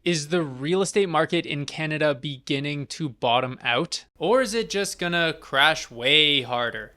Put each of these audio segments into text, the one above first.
Is the real estate market in Canada beginning to bottom out? Or is it just gonna crash way harder?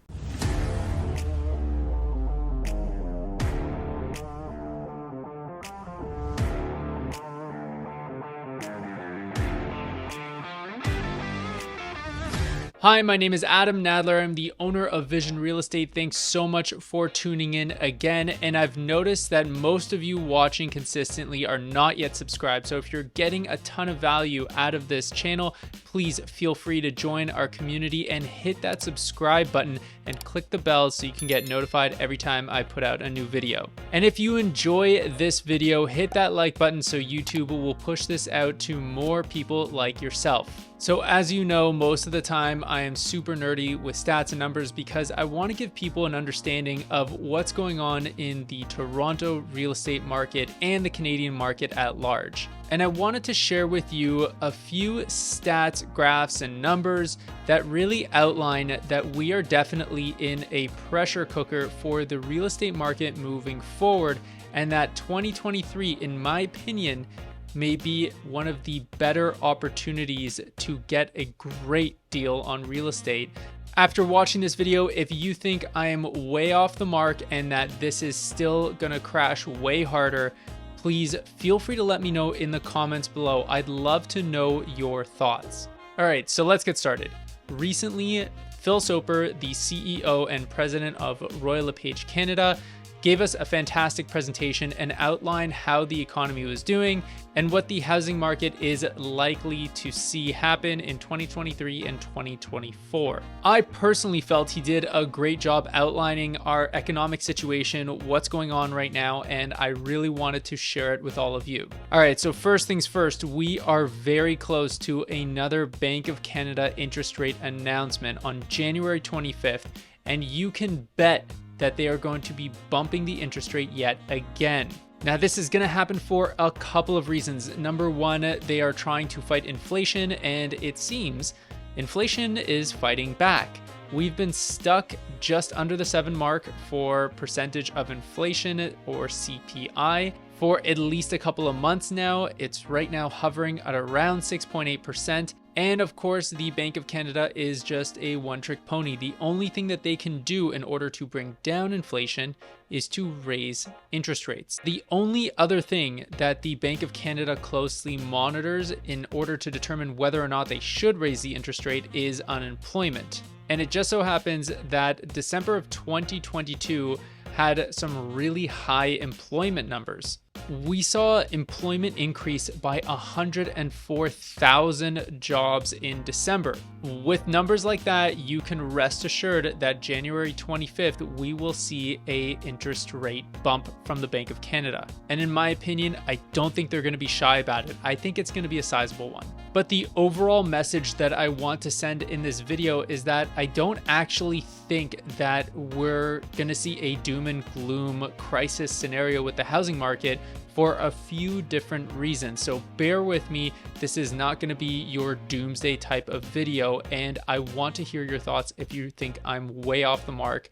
Hi, my name is Adam Nadler. I'm the owner of Vision Real Estate. Thanks so much for tuning in again. And I've noticed that most of you watching consistently are not yet subscribed. So if you're getting a ton of value out of this channel, please feel free to join our community and hit that subscribe button and click the bell so you can get notified every time I put out a new video. And if you enjoy this video, hit that like button so YouTube will push this out to more people like yourself. So as you know, most of the time I am super nerdy with stats and numbers because I want to give people an understanding of what's going on in the Toronto real estate market and the Canadian market at large. And I wanted to share with you a few stats, graphs, and numbers that really outline that we are definitely in a pressure cooker for the real estate market moving forward, and that 2023, in my opinion, may be one of the better opportunities to get a great deal on real estate. After watching this video, if you think I am way off the mark and that this is still gonna crash way harder, please feel free to let me know in the comments below. I'd love to know your thoughts. All right, so let's get started. Recently, Phil Soper, the CEO and president of Royal LePage Canada, gave us a fantastic presentation and outlined how the economy was doing and what the housing market is likely to see happen in 2023 and 2024. I personally felt he did a great job outlining our economic situation, what's going on right now, and I really wanted to share it with all of you. All right, so first things first, we are very close to another Bank of Canada interest rate announcement on January 25th, and you can bet that they are going to be bumping the interest rate yet again. Now, this is going to happen for a couple of reasons. Number one, they are trying to fight inflation, and it seems inflation is fighting back. We've been stuck just under the 7 mark for percentage of inflation, or CPI, for at least a couple of months now. It's right now hovering at around 6.8%. And of course, the Bank of Canada is just a one-trick pony. The only thing that they can do in order to bring down inflation is to raise interest rates. The only other thing that the Bank of Canada closely monitors in order to determine whether or not they should raise the interest rate is unemployment. And it just so happens that December of 2022 had some really high employment numbers. We saw employment increase by 104,000 jobs in December. With numbers like that, you can rest assured that January 25th, we will see a interest rate bump from the Bank of Canada. And in my opinion, I don't think they're going to be shy about it. I think it's going to be a sizable one. But the overall message that I want to send in this video is that I don't actually think that we're going to see a doom and gloom crisis scenario with the housing market for a few different reasons. So bear with me. This is not going to be your doomsday type of video, and I want to hear your thoughts if you think I'm way off the mark.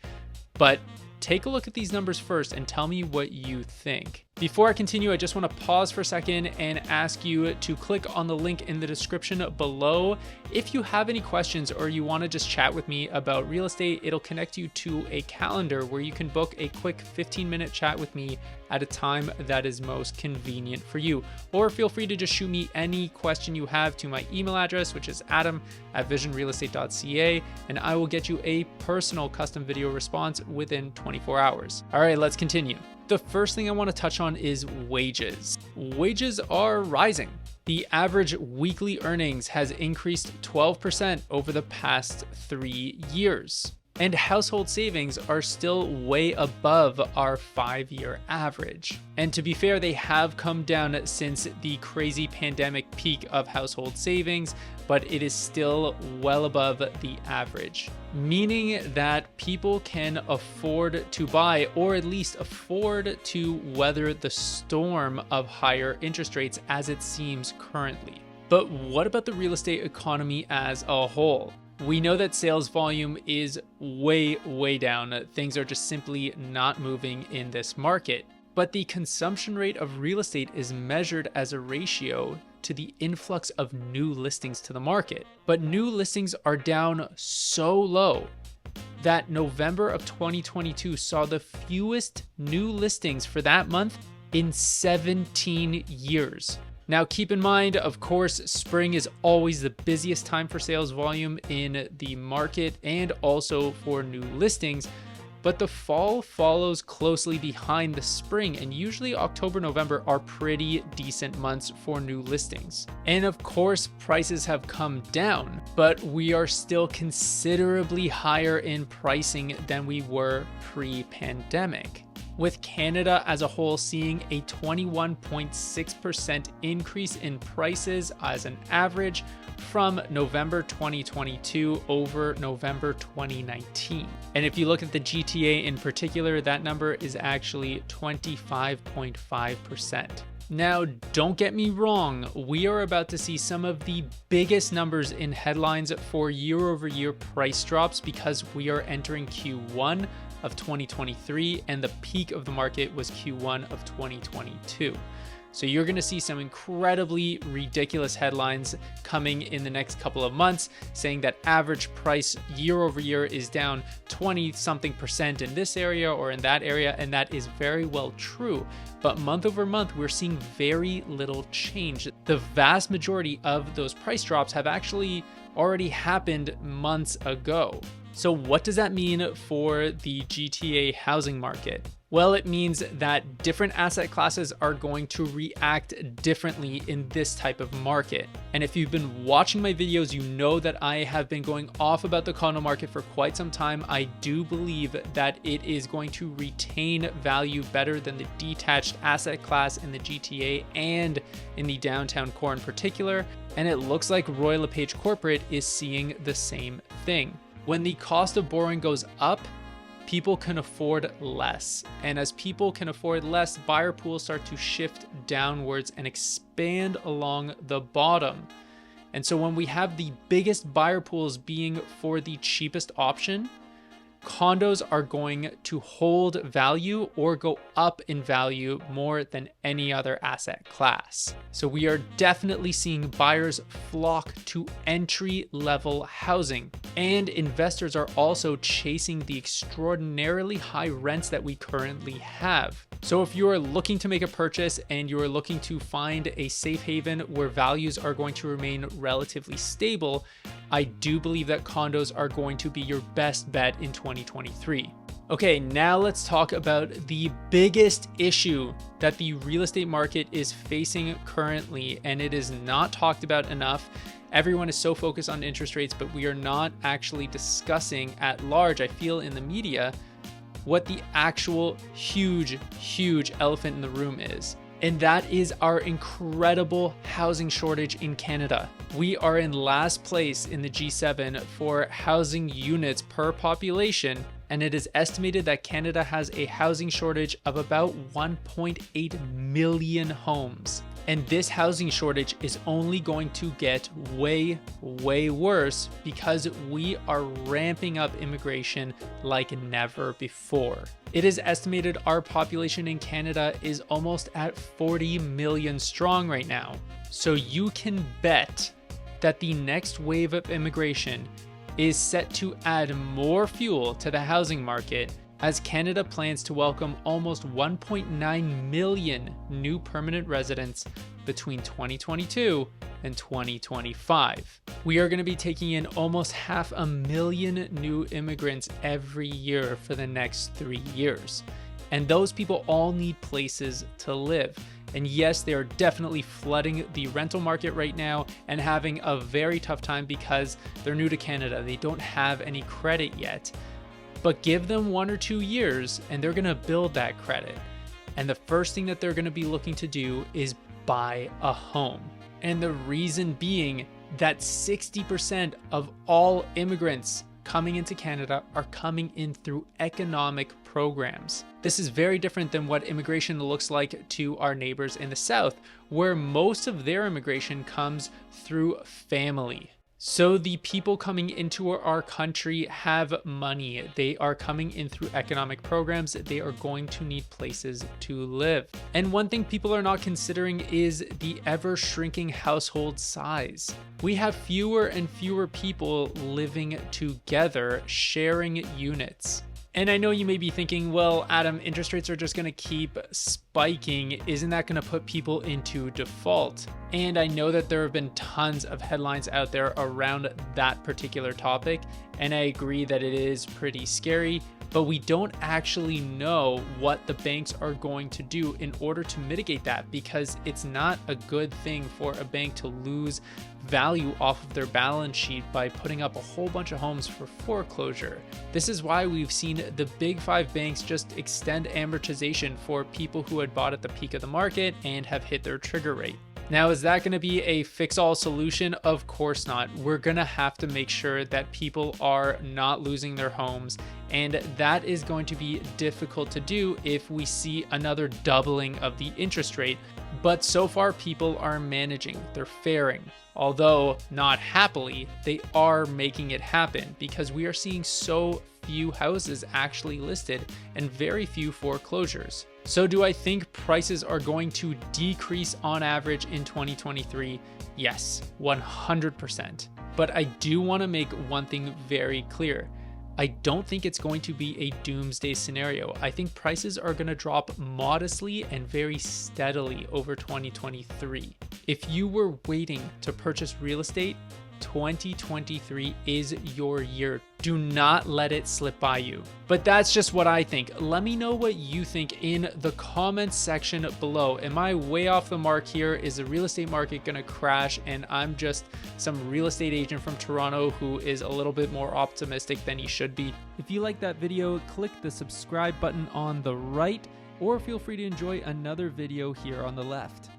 But take a look at these numbers first and tell me what you think. Before I continue, I just want to pause for a second and ask you to click on the link in the description below. If you have any questions or you want to just chat with me about real estate, it'll connect you to a calendar where you can book a quick 15-minute chat with me at a time that is most convenient for you. Or feel free to just shoot me any question you have to my email address, which is adam@visionrealestate.ca, and I will get you a personal custom video response within 24 hours. All right, let's continue. The first thing I want to touch on is wages. Wages are rising. The average weekly earnings has increased 12% over the past 3 years. And household savings are still way above our 5-year average. And to be fair, they have come down since the crazy pandemic peak of household savings, but it is still well above the average, meaning that people can afford to buy, or at least afford to weather the storm of higher interest rates as it seems currently. But what about the real estate economy as a whole? We know that sales volume is way down. Things are just simply not moving in this market. But the consumption rate of real estate is measured as a ratio to the influx of new listings to the market. But new listings are down so low that November of 2022 saw the fewest new listings for that month in 17 years. Now, keep in mind, of course, spring is always the busiest time for sales volume in the market and also for new listings, but the fall follows closely behind the spring, and usually October, November are pretty decent months for new listings. And of course, prices have come down, but we are still considerably higher in pricing than we were pre-pandemic, with Canada as a whole seeing a 21.6% increase in prices as an average from November 2022 over November 2019. And if you look at the GTA in particular, that number is actually 25.5%. Now, don't get me wrong, we are about to see some of the biggest numbers in headlines for year-over-year price drops because we are entering Q1 of 2023 and the peak of the market was Q1 of 2022. So you're going to see some incredibly ridiculous headlines coming in the next couple of months saying that average price year over year is down 20 something percent in this area or in that area. And that is very well true. But month over month, we're seeing very little change. The vast majority of those price drops have actually already happened months ago. So what does that mean for the GTA housing market? Well, it means that different asset classes are going to react differently in this type of market. And if you've been watching my videos, you know that I have been going off about the condo market for quite some time. I do believe that it is going to retain value better than the detached asset class in the GTA and in the downtown core in particular. And it looks like Royal LePage Corporate is seeing the same thing. When the cost of borrowing goes up, people can afford less. And as people can afford less, buyer pools start to shift downwards and expand along the bottom. And so when we have the biggest buyer pools being for the cheapest option, condos are going to hold value or go up in value more than any other asset class. So we are definitely seeing buyers flock to entry-level housing, and investors are also chasing the extraordinarily high rents that we currently have. So if you are looking to make a purchase and you are looking to find a safe haven where values are going to remain relatively stable, I do believe that condos are going to be your best bet in 2023. Okay, now let's talk about the biggest issue that the real estate market is facing currently, and it is not talked about enough. Everyone is so focused on interest rates, but we are not actually discussing at large, I feel, in the media, what the actual huge elephant in the room is. And that is our incredible housing shortage in Canada. We are in last place in the G7 for housing units per population, and it is estimated that Canada has a housing shortage of about 1.8 million homes. And this housing shortage is only going to get way worse because we are ramping up immigration like never before. It is estimated our population in Canada is almost at 40 million strong right now. So you can bet that the next wave of immigration is set to add more fuel to the housing market as Canada plans to welcome almost 1.9 million new permanent residents between 2022 and 2025. We are going to be taking in almost 500,000 new immigrants every year for the next 3 years. And those people all need places to live. And yes, they are definitely flooding the rental market right now and having a very tough time because they're new to Canada. They don't have any credit yet. But give them 1 or 2 years and they're going to build that credit. And the first thing that they're going to be looking to do is buy a home. And the reason being that 60% of all immigrants coming into Canada are coming in through economic programs. This is very different than what immigration looks like to our neighbors in the South, where most of their immigration comes through family. So the people coming into our country have money. They are coming in through economic programs. They are going to need places to live. And one thing people are not considering is the ever shrinking household size. We have fewer and fewer people living together, sharing units. And I know you may be thinking, well, Adam, interest rates are just going to keep spiking. Isn't that going to put people into default? And I know that there have been tons of headlines out there around that particular topic. And I agree that it is pretty scary, but we don't actually know what the banks are going to do in order to mitigate that, because it's not a good thing for a bank to lose value off of their balance sheet by putting up a whole bunch of homes for foreclosure. This is why we've seen the big five banks just extend amortization for people who had bought at the peak of the market and have hit their trigger rate. Now, is that going to be a fix-all solution? Of course not. We're going to have to make sure that people are not losing their homes, and that is going to be difficult to do if we see another doubling of the interest rate. But so far, people are managing, they're faring. Although not happily, they are making it happen because we are seeing so few houses actually listed and very few foreclosures. So do I think prices are going to decrease on average in 2023? Yes, 100%. But I do want to make one thing very clear. I don't think it's going to be a doomsday scenario. I think prices are going to drop modestly and very steadily over 2023. If you were waiting to purchase real estate, 2023 is your year. Do not let it slip by you. But that's just what I think. Let me know what you think in the comments section below. Am I way off the mark here? Is the real estate market gonna crash and I'm just some real estate agent from Toronto who is a little bit more optimistic than he should be? If you like that video, click the subscribe button on the right, or feel free to enjoy another video here on the left.